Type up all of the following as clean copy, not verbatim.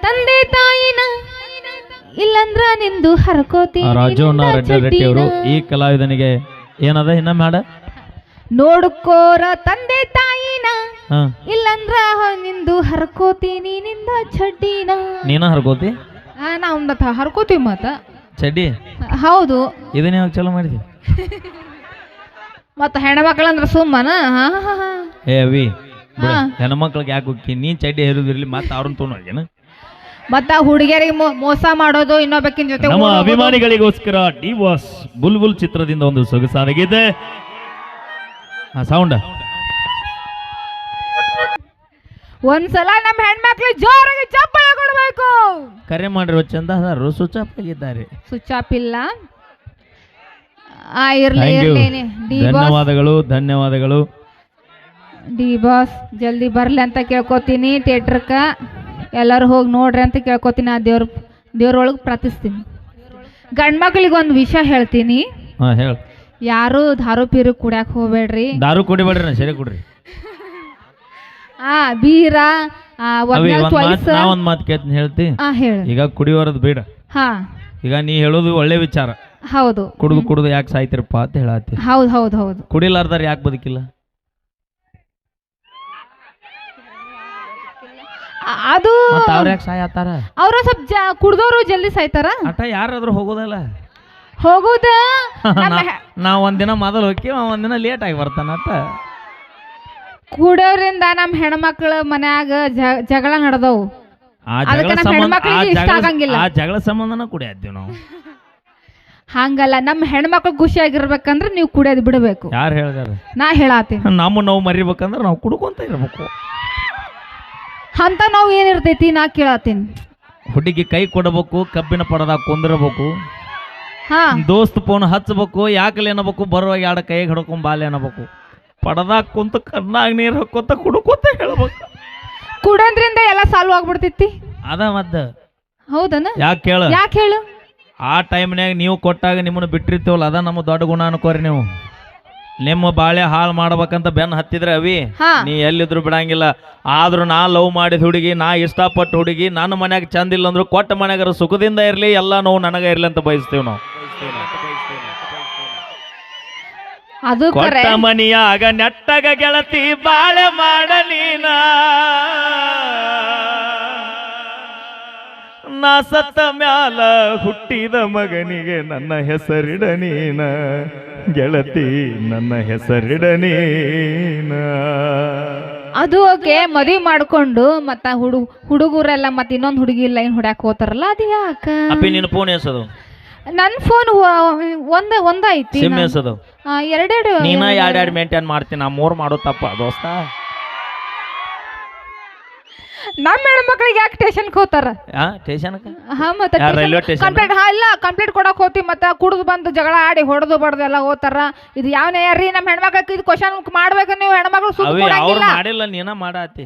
ತಂದೆ ತಾಯಿನ ಇಲ್ಲಂದ್ರ ನಿಂದು ಹರ್ಕೋತೀನಿ ರಾಜಣ್ಣ ರೆಡ್ಡಿ ಅವರು ಈ ಕಲಾವಿದನಿಗೆ ಏನದ ಇನ್ನ ಮಾಡ ನೋಡ್ಕೋರ ತಂದೆ ತಾಯಿನ ಇಲ್ಲಂದ್ರ ನಿಂದು ಹರ್ಕೋತೀನಿ ನಿಂದ ಚಡ್ಡಿನ. ನೀನ ಹರ್ಕೋತಿ? ನಾವು ಹರ್ಕೋತೀವಿ ಮತ್ತ ಚಡ್ಡಿ. ಹೌದು. ಇದನ್ನ ಯಾವಾಗ ಚಲೋ ಮಾಡಿದಿ? ಮತ್ತ ಹೆಣ್ಮಕ್ಳಂದ್ರ ಸುಮ್ಮನ ಏ ಅವಿ ಹೆಣ್ಮಕ್ಳಿಗೆ ಯಾಕೆ ಹೋಗಿ ನೀ ಚಡ್ಡಿ ಹೇರುದಿರ್ಲಿ ಮತ್ತ ಅವ್ರನ್ನ ತೊಗೊಂಡೋಗೇನ ಮತ್ತ ಹುಡುಗಿಯರಿಗೆ ಮೋಸ ಮಾಡೋದು ಇನ್ನೊಬ್ಬಕಿನ ಜೊತೆ. ನಮ್ಮ ಅಭಿಮಾನಿಗಳಿಗೋಸ್ಕರ ಡಿವಾಸ್ ಬುಲ್ಬುಲ್ ಚಿತ್ರದಿಂದ ಒಂದು ಸೊಗಸಾಗಿದೆ ಸೌಂಡ್. ಒಂದ್ಸಲ ನಮ್ಮ ಹೆಣ್ಮಕ್ಳು ಜೋರಾಗಿ ಚಪ್ಪಾಳೆ ಕೊಡ್ಬೇಕು. ಕರೆ ಮಾಡಿರೋ ಚಂದ ಅದಾರು ಸ್ವಿಚ್ ಆಫ್ ಆಗಿದ್ದಾರೆ. ಸ್ವಿಚ್ ಆಫ್ ಇಲ್ಲ. ಧನ್ಯವಾದಗಳು ಧನ್ಯವಾದಗಳು. ಡಿ ಬಾಸ್ ಜಲ್ದಿ ಬರ್ಲಿ ಅಂತ ಕೇಳ್ಕೊತೀನಿ. ಥಿಯೇಟ್ರಕ್ಕ ಎಲ್ಲರೂ ಹೋಗಿ ನೋಡ್ರಿ ಅಂತ ಕೇಳ್ಕೊತೀನಿ. ಆ ದೇವ್ರೊಳಗೆ ಪ್ರಾರ್ಥಿಸ್ತೀನಿ. ಗಂಡ್ ಮಕ್ಳಿಗೆ ಒಂದು ವಿಷಯ ಹೇಳ್ತೀನಿ. ಹೇಳ. ಯಾರು ದಾರು ಪೀರು ಕುಡ್ಯಾಕ ಹೋಗ್ಬೇಡ್ರಿ. ದಾರು ಕುಡಿಬೇಡ್ರಿ ಸರಿ ಕುಡ್ರಿ. ಬೀರ ಒಂದ್ ಮಾತು ಕೇಳ್ತೀನಿ ಹೇಳ್ತಿ. ಈಗ ಕುಡಿಯೋರದ್ ಬೇಡ. ಈಗ ನೀ ಹೇಳೋದು ಒಳ್ಳೆ ವಿಚಾರ. ಹೌದು. ಕುಡ್ದು ಯಾಕೆ ಸಾಯ್ತಿರಪ್ಪ ಅಂತ ಹೇಳತ್ತಿ. ಹೌದು ಹೌದು ಹೌದು. ಕುಡಿಲಾರ್ದಾರ ಯಾಕೆ ಬದುಕಿಲ್ಲ? ಅದು ಅವ್ರ ಯಾಕೆ ಸಾಯತ್ತಾರ? ಅವ್ರ ಸ್ವಲ್ಪ ಕುಡ್ದವ್ರು ಜಲ್ದಿ ಸಾಯ್ತಾರ. ಅಟ ಯಾರಾದ್ರೂ ಹೋಗೋದಲ್ಲ ಹೋಗುದ. ನಾವ್ ಒಂದಿನ ಮೊದಲು ಹೋಗಿ ಒಂದಿನ ಲೇಟ್ ಆಗಿ ಬರ್ತಾನ ಅಟ. ಕುಡಿಯೋದ್ರಿಂದ ನಮ್ಮ ಹೆಣ್ಮಕ್ಳ ಮನ್ಯಾಗ ಜಗಳ ನಡೆದವು. ಆ ಜಗಳ ಸಂಬಂಧನ ಕುಡಿಯತ್ತೀವಿ ನಾವು. ಹಂಗಲ್ಲ, ನಮ್ಮ ಹೆಣ್ಮಕ್ಳು ಖುಷಿಯಾಗಿರ್ಬೇಕಂದ್ರೆ ನೀವು ಕುಡಿಯೋದು ಬಿಡಬೇಕು. ಯಾರು ಹೇಳ್ದಾರ? ನಾ ಹೇಳತ್ತೀನಿ. ನಾವು ಮರಿಬೇಕಂದ್ರೆ ನಾವು ಕುಡ್ಕೊಂತ ಇರ್ಬೇಕು. ಅಂತ ನಾವು ಏನಿರ್ತೈತಿ ನಾ ಕೇಳತ್ತೀನಿ. ಹುಡುಗಿ ಕೈ ಕೊಡಬೇಕು, ಕಬ್ಬಿನ ಪಡದಾಗ ಕುಂದಿರಬೇಕು, ದೋಸ್ತ್ ಫೋನ್ ಹಚ್ಚಬೇಕು, ಯಾಕಲೆ ಅನ್ನಬೇಕು, ಬರುವಾಗ ಎರಡು ಕೈ ಹಿಡ್ಕೊಂಡ್ ಬಾಲೆ ಅನ್ನಬೇಕು, ಪಡದಾಗ ಕುಂತ ಕಣ್ಣಾಗ ನೀರು ಹಾಕೋತ ಕುಡ್ಕೋತ ಹೇಳ್ಬೇಕು. ಕುಡೋದ್ರಿಂದ ಎಲ್ಲ ಸಾಲ್ವ್ ಆಗ್ಬಿಡ್ತೈತಿ. ಅದ ಮದ್ದ. ಹೌದನ? ಯಾಕೆ ಹೇಳು? ಆ ಟೈಮ್ನಾಗ ನೀವು ಕೊಟ್ಟಾಗ ನಿಮ್ಮನ್ನ ಬಿಟ್ಟಿರ್ತೀವಲ್ಲ, ಅದ ನಮ್ಮ ದೊಡ್ಡ ಗುಣ ಅನ್ಕೋರಿ. ನೀವು ನಿಮ್ಮ ಬಾಳೆ ಹಾಳು ಮಾಡ್ಬೇಕಂತ ಬೆನ್ನ ಹತ್ತಿದ್ರೆ ಅವಿ ನೀ ಎಲ್ಲಿದ್ರು ಬಿಡಂಗಿಲ್ಲ. ಆದ್ರೂ ನಾ ಲವ್ ಮಾಡಿದ ಹುಡುಗಿ, ನಾ ಇಷ್ಟಪಟ್ಟ ಹುಡುಗಿ, ನನ್ನ ಮನ್ಯಾಗ ಚಂದ ಇಲ್ಲ ಅಂದ್ರು ಕೊಟ್ಟ ಮನ್ಯಾಗ ಸುಖದಿಂದ ಇರ್ಲಿ, ಎಲ್ಲ ನೋವು ನನಗ ಇರ್ಲಿ ಅಂತ ಬಯಸ್ತೇವ್ ನಾವು. ಅದು ಕೊಟ್ಟ ಮನಿಯಾಗ ನೆಟ್ಟಗ ಗೆಳತಿ ಬಾಳೆ ಮಾಡ ನೀನ, ನಾ ಸತ್ತ ಮ್ಯಾಲ ಹುಟ್ಟಿದ ಮಗನಿಗೆ ನನ್ನ ಹೆಸರಿಡ ನೀನ, ಗೆಳತಿ ನನ್ನ ಹೆಸರಿಡ ನೀನ. ಅದು ಓಕೆ. ಮದುವೆ ಮಾಡ್ಕೊಂಡು ಮತ್ತ ಹುಡುಗರೆಲ್ಲ ಮತ್ತೆ ಇನ್ನೊಂದು ಹುಡುಗಿ ಲೈನ್ ಹೊಡ್ಯಾಕ ಹೋತಾರಲ್ಲ, ಅದು ಯಾಕ? ಅಪ್ಪಿ ನಿನ್ನ ಫೋನ್ ಎಸದು? ನನ್ನ ಫೋನ್ ಒಂದ ಐತಿ. ಸಿಮ್ ಎಸದು? ಎರಡೆರಡು. ನೀನ ಎರಡೆರಡು ಮೇಂಟೈನ್ ಮಾಡ್ತೀನಿ, ನಾ 3 ಮಾಡೋ ತಪ್ಪ ದೋಸ್ತ. ನಮ್ಮ ಹೆಣ್ಮಕ್ಳಿಗೆ ಯಾಕೆ ಸ್ಟೇಷನ್ಗೆ ಹೋತಾರ? ಕಂಪ್ಲೇಂಟ್ ಕೊಡಕ್ ಹೋತಿ, ಮತ್ತೆ ಕುಡ್ದು ಬಂದು ಜಗಳ ಆಡಿ ಹೊಡೆದು ಬಡ್ದು ಎಲ್ಲ ಹೋತಾರ. ಇದು ಯಾವ ನ್ಯಾಯ? ನಮ್ಮ ಹೆಣ್ಮಕ್ಳಿಗೆ ಇದು ಕ್ವಶನ್ ಮಾಡ್ಬೇಕು ನೀವು. ಹೆಣ್ಮಕ್ಳು ಮಾಡಿಲ್ಲ, ನೀನ ಮಾಡಾತಿ,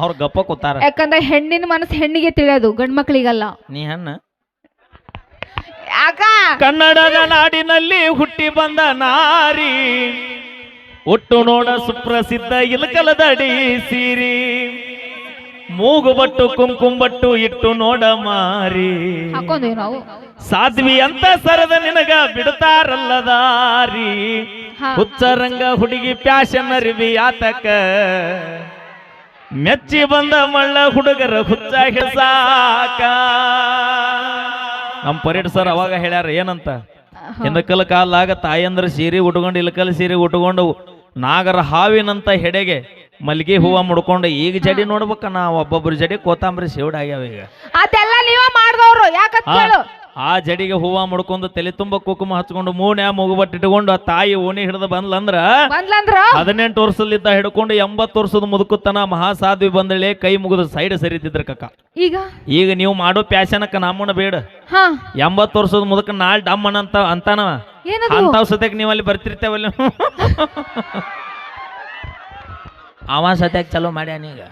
ಅವ್ರ ಗಪ್ಪ ಕೂತಾರ. ಯಾಕಂದ್ರೆ ಹೆಣ್ಣಿನ ಮನಸ್ಸು ಹೆಣ್ಣಿಗೆ ತಿಳಿಯೋದು, ಗಂಡ್ ಮಕ್ಳಿಗಲ್ಲ. ನೀ ಹೆಣ್ಣ ಕನ್ನಡದ ನಾಡಿನಲ್ಲಿ ಹುಟ್ಟಿ ಬಂದ ನಾರಿ, ಒಟ್ಟು ನೋಡ ಸುಪ್ರಸಿದ್ಧ ಇಲಕಲದಡಿ ಸೀರಿ, ಮೂಗುಬಟ್ಟು ಕುಂಕುಂಬಟ್ಟು ಇಟ್ಟು ನೋಡ ಮಾರಿ, ನಾವು ಸಾಧ್ವಿ ಅಂತ ಸರದ ನಿನಗ ಬಿಡ್ತಾರಲ್ಲ ದಾರಿ, ಹುಚ್ಚರಂಗ ಹುಡುಗಿ ಪ್ಯಾಶನ್ ಅರಿವಿ ಆತಕ, ಮೆಚ್ಚಿ ಬಂದ ಮಳ್ಳ ಹುಡುಗರ ಹುಚ್ಚ ಹಿಡ್ಸಾಕ. ನಮ್ಮ ಪರೇಡ್ ಸರ್ ಅವಾಗ ಹೇಳ್ಯಾರ ಏನಂತ, ಹಿಂದಕಲ ಕಾಲಾಗ ತಾಯಂದ್ರ ಸೀರೆ ಉಟ್ಕೊಂಡು ಇಲಕಲ್ ಸೀರೆ ಉಟ್ಕೊಂಡು ನಾಗರ ಹಾವಿನಂತ ಹೆಡೆಗೆ ಮಲ್ಲಿಗೆ ಹೂವ ಮುಡ್ಕೊಂಡು ಈಗ ಜಡಿ ನೋಡ್ಬೇಕ. ನಾ ಒಬ್ಬೊಬ್ರು ಜಡಿ ಕೋತಾಂಬರಿ ಸೇವಡ್ ಆಗ್ಯಾವ. ಈಗ ಅದೆಲ್ಲ ನೀವ ಮಾಡಿದವರು ಯಾಕಂತ ಆ ಜಡಿಗೆ ಹೂವ ಮುಡ್ಕೊಂಡು ತಲೆ ತುಂಬ ಕುಕುಮ ಹಚ್ಕೊಂಡು ಮೂನ್ಯಾ ಮುಗುಬಟ್ಟು ಇಟ್ಕೊಂಡು ಆ ತಾಯಿ ಓಣಿ ಹಿಡ್ದು ಬಂದ್ಲಂದ್ರ 18 ವರ್ಷದಲ್ಲಿದ್ದ ಹಿಡ್ಕೊಂಡು 80 ವರ್ಷದ ಮುದುಕುತ್ತನ ಮಹಾಸಾಧ್ವಿ ಬಂದಳೆ ಕೈ ಮುಗಿದು ಸೈಡ್ ಸರಿತಿದ್ರ ಕಕ್ಕ. ಈಗ ನೀವು ಮಾಡೋ ಪ್ಯಾಶನಕ್ಕ ನಮ್ಮನ್ನ ಬೇಡ. 80 ವರ್ಷದ ಮುದುಕ ನಾಳೆ ಡಮ್ಮನ ಅಂತಾನವ ಅಂತಾವ್ ಸತ್ಯಕ್ ನೀವ್ ಅಲ್ಲಿ ಬರ್ತಿರ್ತೇವಲ್ಲ. ಅವ ಸತ್ಯಾಗ ಚಲೋ ಮಾಡ್ಯಾನ. ಈಗ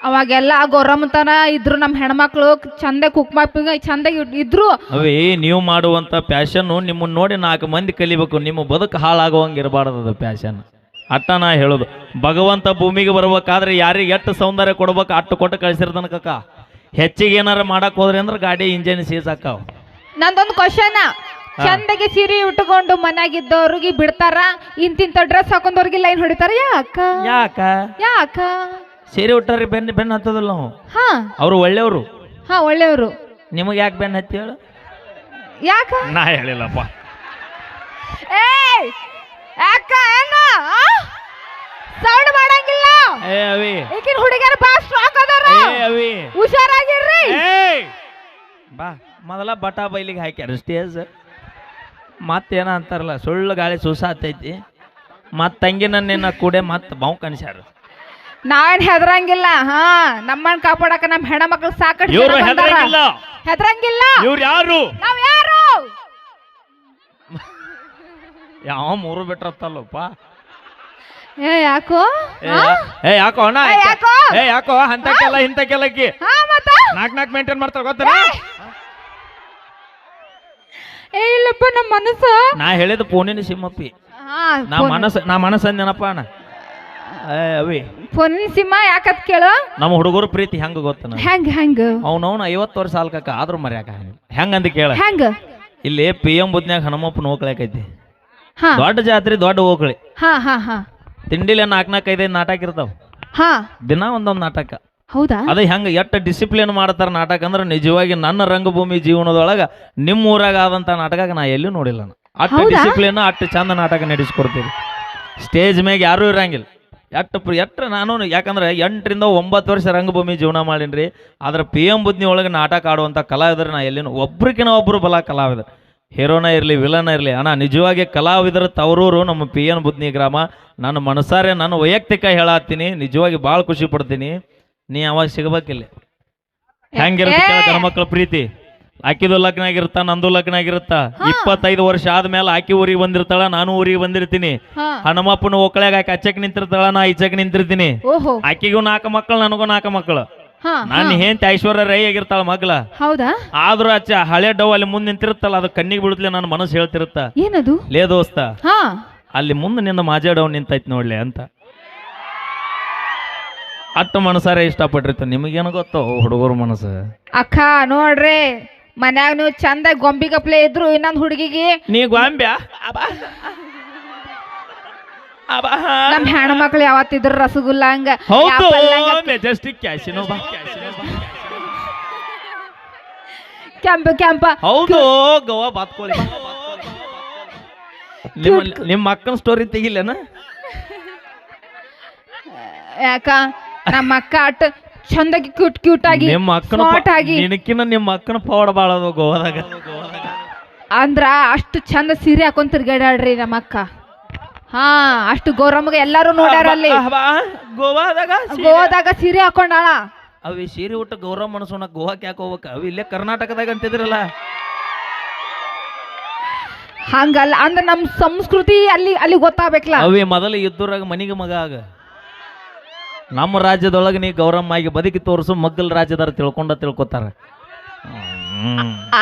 ಅವಾಗೆಲ್ಲ ಗೊರಮತನ ಇದ್ರು, ನಮ್ಮ ಹೆಣ್ಮಕ್ಳು ಚಂದ ಕುಕ್ಮ ಚಂದ ಇದ್ರು. ಅವೇ ನೀವು ಮಾಡುವಂತ ಪ್ಯಾಶನ್ ನಿಮ್ಮನ್ನ ನೋಡಿ 4 ಮಂದಿ ಕಲಿಬೇಕು. ನಿಮ್ಮ ಬದುಕು ಹಾಳಾಗುವಂಗ ಇರಬಾರ್ದು ಪ್ಯಾಶನ್. ಅಟ್ಟ ನಾ ಹೇಳೋದು, ಭಗವಂತ ಭೂಮಿಗೆ ಬರ್ಬೇಕಾದ್ರೆ ಯಾರಿಗೆ ಎಷ್ಟು ಸೌಂದರ್ಯ ಕೊಡ್ಬೇಕು ಅಟ್ಟು ಕೊಟ್ಟು ಕಳಿಸಿರ್ತಾನ ಕಕ್ಕ. ಹೆಚ್ಚಿಗೆ ಏನಾರ ಮಾಡಕ್ ಹೋದ್ರಿ ಅಂದ್ರೆ ಗಾಡಿ ಇಂಜಿನ್ ಸೀಸ್ ಹಾಕಾವ್. ನಂದೊಂದು ಕ್ವಶನ್, ಚಂದಗೆ ಸೀರೆ ಉಟ್ಕೊಂಡು ಮನ್ಯಾಗಿದ್ದವ್ರಿಗೆ ಬಿಡ್ತಾರ, ಇಂತಿಂತ ಡ್ರೆಸ್ ಹಾಕೊಂಡವ್ರಿಗೆ ಲೈನ್ ಹೊಡಿತಾರ, ಯಾಕ ಯಾಕ ಯಾಕ? ಸೀರೆ ಉಟ್ಟಾರಿ ಬೆನ್ನ ಹತ್ತದಲ್ಲ ನಾವು. ಹಾ ಅವ್ರು ಒಳ್ಳೆಯವರು. ಹಾ ಒಳ್ಳೆಯವರು. ನಿಮಗೆ ಯಾಕೆ ಬೆನ್ನ ಹತ್ತಿ ಹೇಳು? ಯಾಕ? ನಾ ಹೇಳಿಲ್ಲಪ್ಪ. ಯಾಕ ಏನು ಸೌಂಡ್ ಮಾಡಂಗಿಲ್ಲ. ಏ ಅವಿ, ಈಗಿನ ಹುಡುಗರ ಬಾ ಸ್ಟ್ರಾಂಗ್ ಅದಾರ. ಏ ಅವಿ, ಹುಷಾರಾಗಿರ್ರಿ. ಬಾ ಮೊದಲ ಬಟಾ ಬೈಲಿಗೆ ಹಾಕ್ಯಾರ ಸ್ಟೇಜ್. ಮತ್ತೇನ ಅಂತಾರಲ್ಲ, ಸುಳ್ಳು ಗಾಳಿ ಸೂಸ ಹತ್ತೈತಿ. ಮತ್ ತಂಗಿ ನನ್ನೇನ ಕೂಡೆ ಮತ್ ಬಾವು ಕನ್ಸ್ಯಾರ. ನಾವೇನ್ ಹೆದರಂಗಿಲ್ಲ. ಹಾ, ನಮ್ಮನ್ನ ಕಾಪಾಡಕ ನಮ್ ಹೆಣ್ಮಕ್ಳು ಸಾಕಷ್ಟು ಹೆದರಂಗಿಲ್ಲ. ಹೆದರಂಗಿಲ್ಲ. ಇವ್ರು ಯಾರು? ನಾವ್ ಯಾರು? ಯಾವ ಮೂರು ಬಿಟ್ರತ್ತಲ್ಲಪ್ಪ. ಯಾಕೋ ಯಾಕೋ ಅಣ್ಣ, ಯಾಕೋ ಅಂತಕ್ಕೆಲ್ಲ ಇಂತಕ್ಕೆಲ್ಲಕ್ಕಿ ನಾಕ್ ಮೇಂಟೈನ್ ಮಾಡ್ತಾರ ಗೊತ್ತಾ? ಇಲ್ಲಪ್ಪ, ನಮ್ಮ ಮನಸ್ಸು. ನಾ ಹೇಳಿದ ಫೋನಿನ ಸಿಮ್ಮಪ್ಪಿ. ನಾ ಮನಸ್ಸು ಅಂದೇನಪ್ಪ ಅಣ್ಣ. ಅವಿ ಫೋನಿನ ಸಿಮ್ಮ ಯಾಕತ್ ಕೇಳು. ನಮ್ಮ ಹುಡುಗರು ಪ್ರೀತಿ ಹೆಂಗ ಗೊತ್ತ? ಹೆಂಗ ಹೆಂಗ ಅವನವನು 50 ವರ್ಷ ಸಾಲ್ಕಕ್ಕ ಆದ್ರೂ ಮರ್ಯಾಕ ಹೆಂಗಂತ ಕೇಳ. ಹೆಂಗ? ಇಲ್ಲಿ PM ಬುದ್ನ್ಯಾಗ ಹನುಮಪ್ಪನ ಹೋಗ್ಳಕೈತಿ. ದೊಡ್ಡ ಜಾತ್ರೆ, ದೊಡ್ಡ ಹೋಗ್ಳಿ. ತಿಂಡಿಲಿ 4-5 ನಾಟಕ ಇರ್ತಾವ. ದಿನ ಒಂದೊಂದು ನಾಟಕ. ಹೌದಾ? ಅದ ಹೆಂಗ ಎಷ್ಟು ಡಿಸಿಪ್ಲಿನ್ ಮಾಡ್ತಾರ ನಾಟಕ ಅಂದ್ರೆ, ನಿಜವಾಗಿ ನನ್ನ ರಂಗಭೂಮಿ ಜೀವನದೊಳಗ ನಿಮ್ಮ ಊರಾಗ ಆದಂತ ನಾಟಕ ನಾ ಎಲ್ಲೂ ನೋಡಿಲ್ಲ. ಅಷ್ಟು ಡಿಸಿಪ್ಲಿನ್, ಅಷ್ಟು ಚಂದ ನಾಟಕ ನಡೆಸ್ಕೊಡ್ತೀವಿ. ಸ್ಟೇಜ್ ಮ್ಯಾಗ ಯಾರು ಇರಂಗಿಲ್ಲ. ಎಟ್ಟು ನಾನು ಯಾಕಂದ್ರೆ 8 ರಿಂದ 9 ವರ್ಷ ರಂಗಭೂಮಿ ಜೀವನ ಮಾಡೀನ್ರಿ. ಆದ್ರೆ PM ಬುದ್ನಿ ಒಳಗೆ ನಾಟಕ ಆಡುವಂಥ ಕಲಾವಿದರು ನಾ ಎಲ್ಲಿನೂ ಒಬ್ರಿಗಿನ ಒಬ್ರು ಬಲ ಕಲಾವಿದರು. ಹೀರೋನ ಇರಲಿ, ವಿಲನ ಇರಲಿ, ಅಣ್ಣ ನಿಜವಾಗಿ ಕಲಾವಿದರ ತವರೂರು ನಮ್ಮ PN ಬುದ್ನಿ ಗ್ರಾಮ. ನನ್ನ ಮನಸಾರೆ ನಾನು ವೈಯಕ್ತಿಕ ಹೇಳತ್ತೀನಿ, ನಿಜವಾಗಿ ಭಾಳ ಖುಷಿ ಪಡ್ತೀನಿ. ನೀ ಅವಾಗ ಸಿಗಬೇಕಿಲ್ಲ. ಹೆಂಗಿರುತ್ತೆ ಗಣಮಕ್ಳ ಪ್ರೀತಿ? ಆಕಿದು ಲಗ್ನ ಆಗಿರುತ್ತಾ, ನಂದು ಲಗ್ನ ಆಗಿರುತ್ತಾ. 25 ವರ್ಷ ಆದ್ಮೇಲೆ ಆಕಿ ಊರಿಗೆ ಬಂದಿರ್ತಾಳ, ನಾನು ಊರಿಗೆ ಬಂದಿರ್ತೀನಿ. ಹನುಮಪ್ಪನ ಒಕ್ಕಳ್ಯಾಗ ಆಕಿ ಅಚ್ಚಕ್ ನಿಂತಿರ್ತಾಳ, ನಾ ಈಚಕ್ ನಿಂತಿರ್ತೀನಿ. ಆಕಿಗೂ 4 ಮಕ್ಕಳು, ನನಗೂ 4 ಮಕ್ಕಳು. ನಾನು ಹೆಂತ ಐಶ್ವರ್ಯ ರೈ ಆಗಿರ್ತಾಳ ಮಗ್ಲ. ಹೌದಾ? ಆದ್ರೂ ಹಳೆ ಡವ್ ಅಲ್ಲಿ ಮುಂದೆ ನಿಂತಿರುತ್ತಲ್ಲ, ಅದು ಕಣ್ಣಿಗೆ ಬಿಡುತ್ತಲೇ ನನ್ನ ಮನಸ್ಸು ಹೇಳ್ತಿರುತ್ತ, ಏನದು ಲೇ ದೋಸ್ತ, ಅಲ್ಲಿ ಮುಂದೆ ನಿಂದ ಮಾಜಾ ಡವ್ ನಿಂತೈತಿ ನೋಡ್ಲಿ ಅಂತ. ಅಟ್ಟು ಮನಸಾರೆ ಇಷ್ಟಪಟ್ಟಿರ್ತ. ನಿಮಗೇನು ಗೊತ್ತೋ ಹುಡುಗರ ಮನಸ್ಸು? ಅಕ್ಕ ನೋಡ್ರಿ, ಮನ್ಯಾಗ ನೀವು ಚಂದ ಗೊಂಬಿಗಪ್ಲೆ ಇದ್ರು, ಇನ್ನೊಂದು ಹುಡುಗಿಗೆ ನೀ ಗೊಂಬ್ಯಾ ನಮ್ ಹೆಣ್ಮಕ್ಳು ಯಾವತ್ತಿದ್ರು ರಸಗುಲ್ಲ ಹಂಗ. ಮೆಜೆಸ್ಟಿಕ್ ಕ್ಯಾಸಿನೋವಾ ಕೆಂಪ ಹೌದು. ಗೋವಾ ಬಾತ್ಕೋಳಿ. ನಿಮ್ಮ ಅಕ್ಕನ ಸ್ಟೋರಿ ತೆಗಿಲೇನ? ಯಾಕ ನಮ್ಮ ಅಕ್ಕ ಅಟ್ ಚಂದಾಗಿ ಕ್ಯೂಟ್ ಆಗಿ, ನಿಮ್ಮ ಅಕ್ಕನ ನಿನಕಿನ ನಿಮ್ಮ ಅಕ್ಕನ ಪವಾಡ ಬಾಳ ಅದ ಗೋವಾದಾಗ. ಅಂದ್ರ ಅಷ್ಟು ಚಂದ ಸೀರೆ ಹಾಕೊಂಡ್ ತಿರ್ಗಾಡ್ರಿ ನಮ್ಮ ಅಕ್ಕ. ಅಷ್ಟು ಗೌರಮ್ಗ ಎಲ್ಲಾರು ನೋಡ್ಯಾರ ಅಲ್ಲಿ ಗೋವಾದಾಗ ಸೀರೆ ಹಾಕೊಂಡಾಳ. ಅವಿ ಸೀರೆ ಉಟ್ಟ ಗೌರವ ಮನಸ್ಸೋಣ ಗೋವಾಕ್ ಯಾಕೆ ಹೋಗ್ಬೇಕ? ಅವಿ ಇಲ್ಲೇ ಕರ್ನಾಟಕದಾಗ ಅಂತಿದ್ರಲ್ಲ. ಹಂಗಲ್ಲ, ಅಂದ್ರ ನಮ್ ಸಂಸ್ಕೃತಿ ಅಲ್ಲಿ ಗೊತ್ತಾಗ್ಬೇಕಲ್ಲ. ಅವಿ ಮೊದಲು ಇದ್ದೂರಾಗ ಮನಿಗೆ ಮಗ ಆಗ. ನಮ್ಮ ರಾಜ್ಯದೊಳಗೆ ನೀ ಗೌರಮ್ಮ ಆಗಿ ಬದುಕಿ ತೋರಿಸು, ಮಗ್ಗಲ್ ರಾಜ್ಯದಾರ ತಿಳ್ಕೋತಾರ.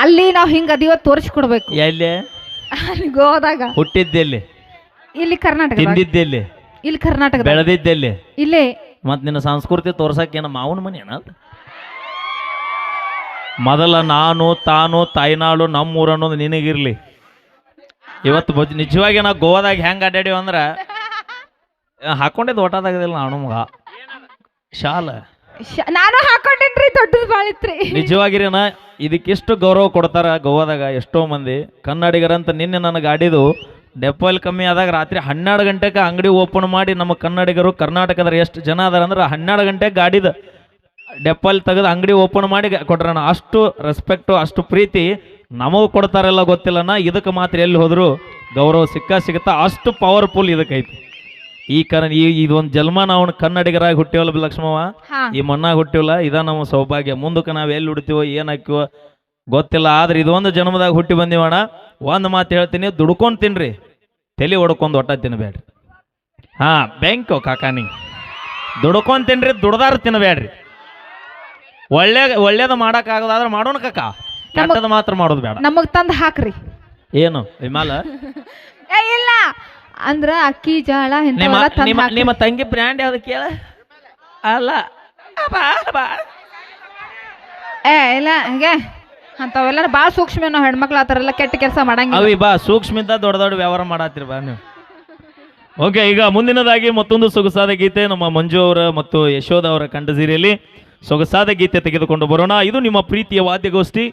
ಅಲ್ಲಿ ನಾವ್ ಹಿಂಗ ಅದೀವ ತೋರಿಸ್ಕೊಡ್ಬೇಕು. ಎಲ್ಲಿ? ಗೋವಾದಾಗ. ಹುಟ್ಟಿದ್ದೆಲ್ಲಿ? ಇಲ್ಲಿ ಕರ್ನಾಟಕ. ತಿಂದಿದ್ದೆಲ್ಲಿ? ಇಲ್ಲಿ ಕರ್ನಾಟಕ. ಬೆಳೆದಿದ್ದೆಲ್ಲಿ? ಇಲ್ಲೇ. ಮತ್ ನಿನ್ನ ಸಂಸ್ಕೃತಿ ತೋರ್ಸಕ್ಕೇನ ಮಾವನ ಮನೆ ಏನ? ಮೊದಲ ನಾನು ತಾನು ತಾಯ್ನಾಡು ನಮ್ಮೂರು ಅನ್ನೋದು ನಿನಗಿರ್ಲಿ. ಇವತ್ತು ನಿಜವಾಗಿ ನಾವು ಗೋವಾದಾಗ ಹೆಂಗ್ ಅಡ್ಡಾಡಿವ ಅಂದ್ರ ಹಾಕೊಂಡಿದ್ದು ಓಟದಾಗದಿಲ್ಲ. ನಾನು ಮಗ ಶಾಲ ನಾನು ಹಾಕೊಂಡಿನ್ರಿ, ದೊಡ್ಡದು ಬಾಳಿತ್ರಿ. ನಿಜವಾಗಿರೇನ ಇದಕ್ಕಿಷ್ಟು ಗೌರವ ಕೊಡ್ತಾರ ಗೋವಾದಾಗ ಎಷ್ಟೋ ಮಂದಿ ಕನ್ನಡಿಗರಂತ. ನಿನ್ನೆ ನನ್ನ ಗಾಡಿದು ಡೆಪಾಯಿಲ್ ಕಮ್ಮಿ ಆದಾಗ ರಾತ್ರಿ 12 ಗಂಟೆಗೆ ಅಂಗಡಿ ಓಪನ್ ಮಾಡಿ ನಮ್ಮ ಕನ್ನಡಿಗರು ಕರ್ನಾಟಕದ ಎಷ್ಟು ಜನ ಅದಾರ ಅಂದ್ರೆ 12 ಗಂಟೆಗೆ ಗಾಡಿದ ಡೆಪಾಯಿಲ್ ತೆಗೆದು ಅಂಗಡಿ ಓಪನ್ ಮಾಡಿ ಕೊಟ್ರಣ. ಅಷ್ಟು ರೆಸ್ಪೆಕ್ಟು, ಅಷ್ಟು ಪ್ರೀತಿ ನಮಗೂ ಕೊಡ್ತಾರಲ್ಲ ಗೊತ್ತಿಲ್ಲನ. ಇದಕ್ಕೆ ಮಾತ್ರ ಎಲ್ಲಿ ಹೋದ್ರು ಗೌರವ ಸಿಗುತ್ತಾ. ಅಷ್ಟು ಪವರ್ಫುಲ್ ಇದಕ್ಕೈತಿ. ಈ ಇದೊಂದು ಜನ್ಮ ನಾವು ಕನ್ನಡಿಗರಾಗಿ ಹುಟ್ಟಿವಲ್ಲ ಲಕ್ಷ್ಮವ್ವ, ಈ ಮಣ್ಣಾಗ ಹುಟ್ಟಿವಲ್ಲ, ಇದ ನಮ್ಮ ಸೌಭಾಗ್ಯ. ಮುಂದಕ್ಕೆ ನಾವು ಎಲ್ಲಿ ಹುಡ್ತೀವೋ ಏನ್ ಹಾಕಿವೋ ಗೊತ್ತಿಲ್ಲ. ಆದ್ರೆ ಇದೊಂದು ಜನ್ಮದಾಗ ಹುಟ್ಟಿ ಬಂದಿವಣ. ಒಂದು ಮಾತು ಹೇಳ್ತೀನಿ, ದುಡ್ಕೊಂಡು ತಿನ್ರಿ, ತಲೆ ಹೊಡ್ಕೊಂಡು ಒಟ್ಟ ತಿನ್ಬೇಡ್ರಿ. ಬ್ಯಾಂಕು ಕಾಕಾನಿ ದುಡ್ಕೊಂಡು ತಿನ್ರಿ, ದುಡ್ದಾರ ತಿನ್ಬೇಡ್ರಿ. ಒಳ್ಳೇದು ಮಾಡಕ್ ಆಗೋದಾದ್ರೆ ಮಾಡೋಣ ಕಾಕ, ಕೆಟ್ಟದ ಮಾತ್ರ ಮಾಡೋದು ಬೇಡ. ನಮಗ್ ತಂದು ಹಾಕ್ರಿ. ಏನು ವಿಮಾಲ? ಇಲ್ಲ ಅಂದ್ರ ಅಕ್ಕಿ ಜಾಳ. ನಿಮ್ಮ ತಂಗಿ ಬ್ರ್ಯಾಂಡ್ ಯಾವ್ದು ಕೇಳ? ಅಲ್ಲ ಇಲ್ಲ ಹಂಗೆ ಅಂಥವೆಲ್ಲ ಭಾಳ ಸೂಕ್ಷ್ಮ ನಾವು ಹೆಣ್ಮಕ್ಳು ಆ ಥರ ಎಲ್ಲ ಕೆಟ್ಟ ಕೆಲಸ ಮಾಡಂಗಿಲ್ಲ. ಅವಿ ಬಾ ಸೂಕ್ಷ್ಮಿಂದ ದೊಡ್ಡ ದೊಡ್ಡ ವ್ಯವಹಾರ ಮಾಡತ್ತೀರಿ ಬಾ ನೀವು. ಓಕೆ, ಈಗ ಮುಂದಿನದಾಗಿ ಮತ್ತೊಂದು ಸೊಗಸಾದ ಗೀತೆ ನಮ್ಮ ಮಂಜು ಅವರ ಮತ್ತು ಯಶೋಧ ಅವರ ಕಂಠಸಿರಿಯಲ್ಲಿ ಸೊಗಸಾದ ಗೀತೆ ತೆಗೆದುಕೊಂಡು ಬರೋಣ. ಇದು ನಿಮ್ಮ ಪ್ರೀತಿಯ ವಾದ್ಯಗೋಷ್ಠಿ